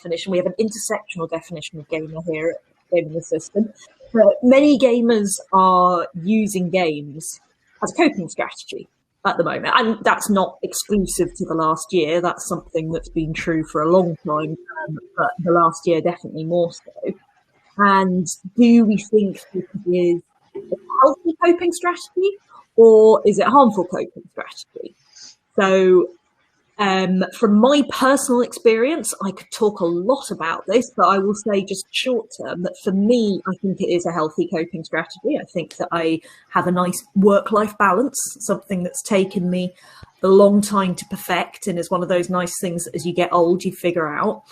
definition. We have an intersectional definition of gamer here at Gaming the System. But many gamers are using games as a coping strategy at the moment. And that's not exclusive to the last year. That's something that's been true for a long time, but the last year definitely more so. And do we think it is a healthy coping strategy, or is it a harmful coping strategy? So from my personal experience, I could talk a lot about this, but I will say just short term that for me, I think it is a healthy coping strategy. I think that I have a nice work-life balance, something that's taken me a long time to perfect, and is one of those nice things that as you get old, you figure out.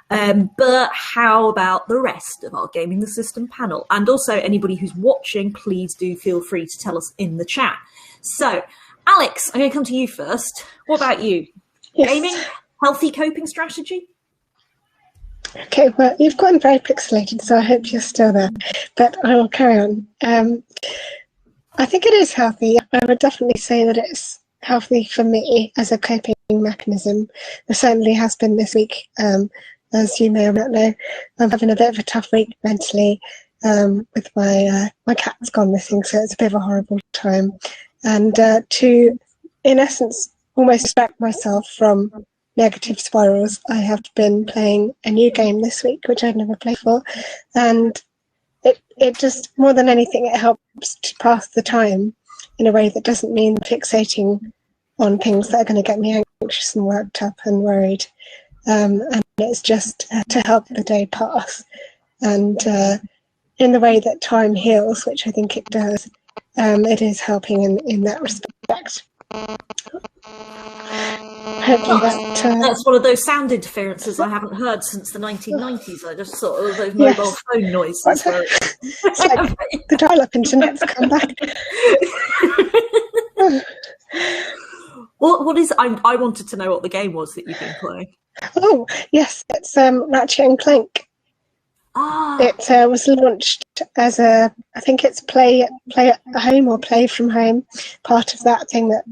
But how about the rest of our Gaming the System panel? And also anybody who's watching, please do feel free to tell us in the chat. So, Alex, I'm going to come to you first. What about you? Yes. Gaming, healthy coping strategy? Okay, well, you've gotten very pixelated, so I hope you're still there. But I will carry on. I think it is healthy. I would definitely say that it's healthy for me as a coping mechanism. There certainly has been this week. As you may or not know, I'm having a bit of a tough week mentally with my cat's gone missing, so it's a bit of a horrible time. And to, in essence, almost distract myself from negative spirals, I have been playing a new game this week, which I've never played before. And it just, more than anything, it helps to pass the time in a way that doesn't mean fixating on things that are going to get me anxious and worked up and worried. And it's just to help the day pass. And in the way that time heals, which I think it does, it is helping in that respect. That's one of those sound interferences I haven't heard since the 1990s. I just sort of those mobile phone noises. It's like the dial-up internet's come back. What is? I wanted to know what the game was that you've been playing. Oh yes, it's Ratchet and Clank. It was launched as I think it's play at home or play from home, part of that thing that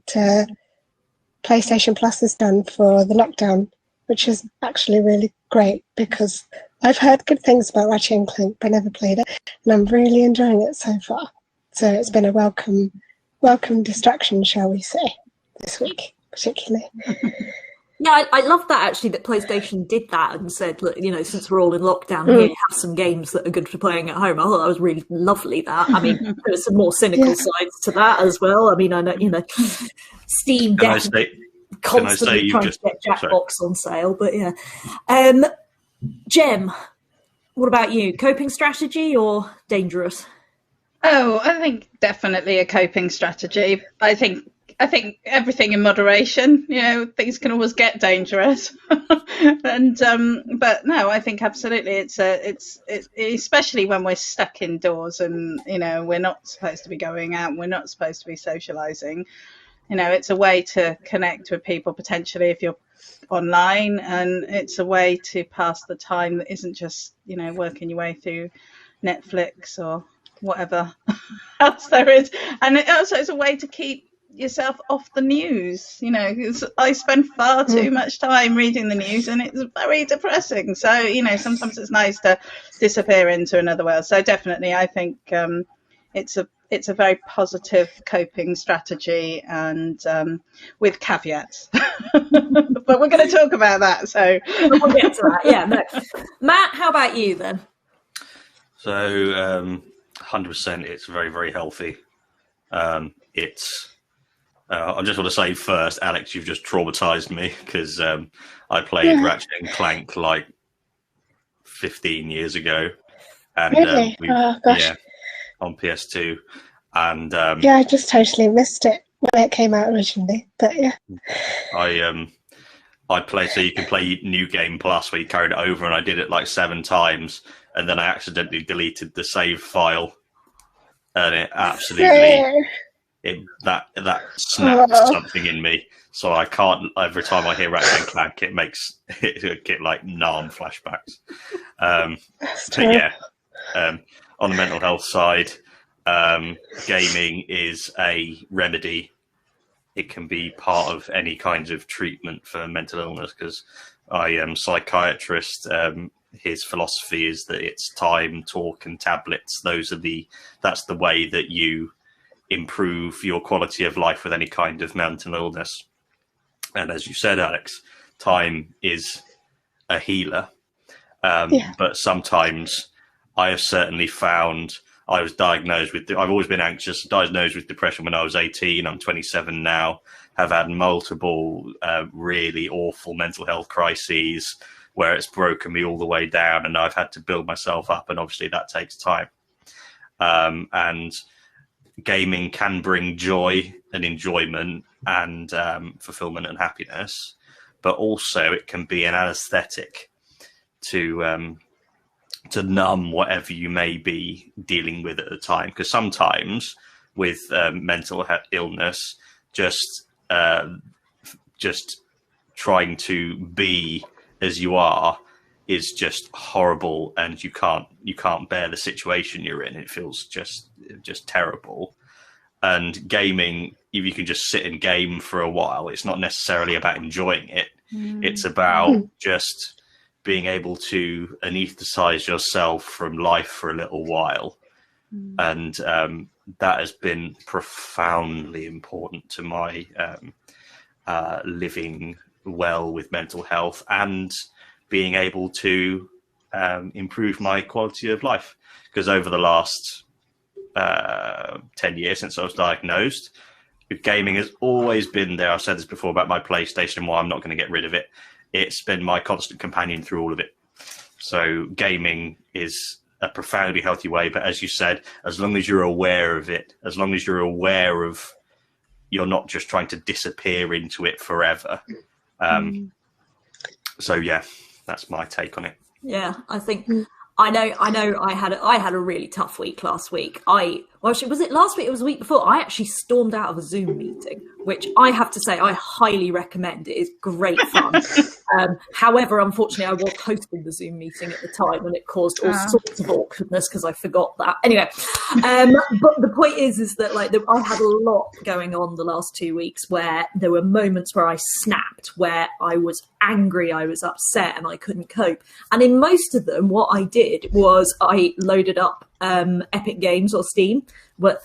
PlayStation Plus has done for the lockdown, which is actually really great because I've heard good things about Ratchet and Clank, but never played it, and I'm really enjoying it so far. So it's been a welcome distraction, shall we say, this week particularly. Yeah, I love that actually, that PlayStation did that and said, look, since we're all in lockdown here, have some games that are good for playing at home. I thought that was really lovely, that. I mean, there's some more cynical sides to that as well. I mean, I know, Steam definitely constantly trying to get Jackbox on sale, but yeah. Jem, what about you? Coping strategy or dangerous? Oh, I think definitely a coping strategy. I think everything in moderation. Things can always get dangerous, and but no, I think absolutely it's especially when we're stuck indoors and we're not supposed to be going out, and we're not supposed to be socializing. It's a way to connect with people potentially if you're online, and it's a way to pass the time that isn't just working your way through Netflix or whatever else there is, and it also is a way to keep yourself off the news. I spend far too much time reading the news, and it's very depressing. So sometimes it's nice to disappear into another world. So definitely, I think it's a very positive coping strategy, and with caveats. But we're going to talk about that. So we'll get to that. Yeah, no. Matt, how about you then? So 100%, it's very, very healthy. I just want to say first, Alex, you've just traumatized me because I played Ratchet and Clank like 15 years ago, and really? On PS2, and I just totally missed it when it came out originally. But yeah, I play, so you can play New Game Plus where you carried it over, and I did it like 7 times, and then I accidentally deleted the save file, and it absolutely. That snapped something in me, so I can't. Every time I hear Ratchet and Clank, it get like Narm flashbacks. But yeah, on the mental health side, gaming is a remedy. It can be part of any kinds of treatment for mental illness because I am psychiatrist. His philosophy is that it's time, talk, and tablets. That's the way that you improve your quality of life with any kind of mental illness. And as you said, Alex, time is a healer. But sometimes I have certainly found I was diagnosed with, I've always been anxious, diagnosed with depression when I was 18. I'm 27 now, have had multiple really awful mental health crises where it's broken me all the way down, and I've had to build myself up. And obviously that takes time. And gaming can bring joy and enjoyment and fulfillment and happiness, but also it can be an anesthetic to numb whatever you may be dealing with at the time. Because sometimes with mental illness, just trying to be as you are is just horrible, and you can't bear the situation you're in. It feels just terrible. And gaming, if you can just sit and game for a while, it's not necessarily about enjoying it. It's about just being able to anesthetize yourself from life for a little while. And that has been profoundly important to my living well with mental health and being able to improve my quality of life. Because over the last 10 years since I was diagnosed, gaming has always been there. I've said this before about my PlayStation and why I'm not going to get rid of it. It's been my constant companion through all of it. So gaming is a profoundly healthy way. But as you said, as long as you're aware of it, as long as you're aware of, you're not just trying to disappear into it forever. So yeah, that's my take on it. Yeah, I think I know. I had a really tough week last week. Was it last week? It was the week before. I actually stormed out of a Zoom meeting, which I have to say I highly recommend. It is great fun. However, unfortunately, I was hosting the Zoom meeting at the time, and it caused all sorts of awkwardness because I forgot that. Anyway, but the point is that I had a lot going on the last 2 weeks where there were moments where I snapped, where I was angry, I was upset, and I couldn't cope. And in most of them, what I did was I loaded up Epic Games or Steam, but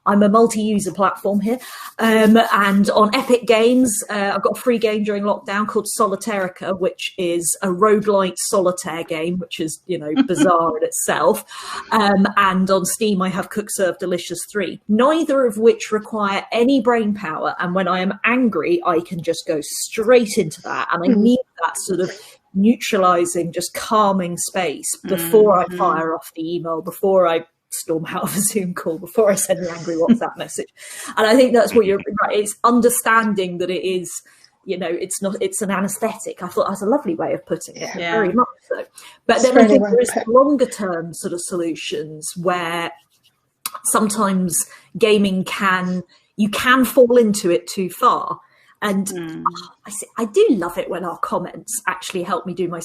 I'm a multi-user platform here, and on Epic Games I've got a free game during lockdown called Solitarica, which is a roguelite solitaire game, which is bizarre in itself, and on Steam I have Cook Serve Delicious 3, neither of which require any brain power, and when I am angry I can just go straight into that, and I need that sort of neutralizing, just calming space before I fire off the email, before I storm out of a Zoom call, before I send an angry WhatsApp message. And I think that's what you're right. It's understanding that it is, it's an anesthetic. I thought that's a lovely way of putting it, very much so. But then I think there is longer term sort of solutions where sometimes gaming you can fall into it too far. And I do love it when our comments actually help me do my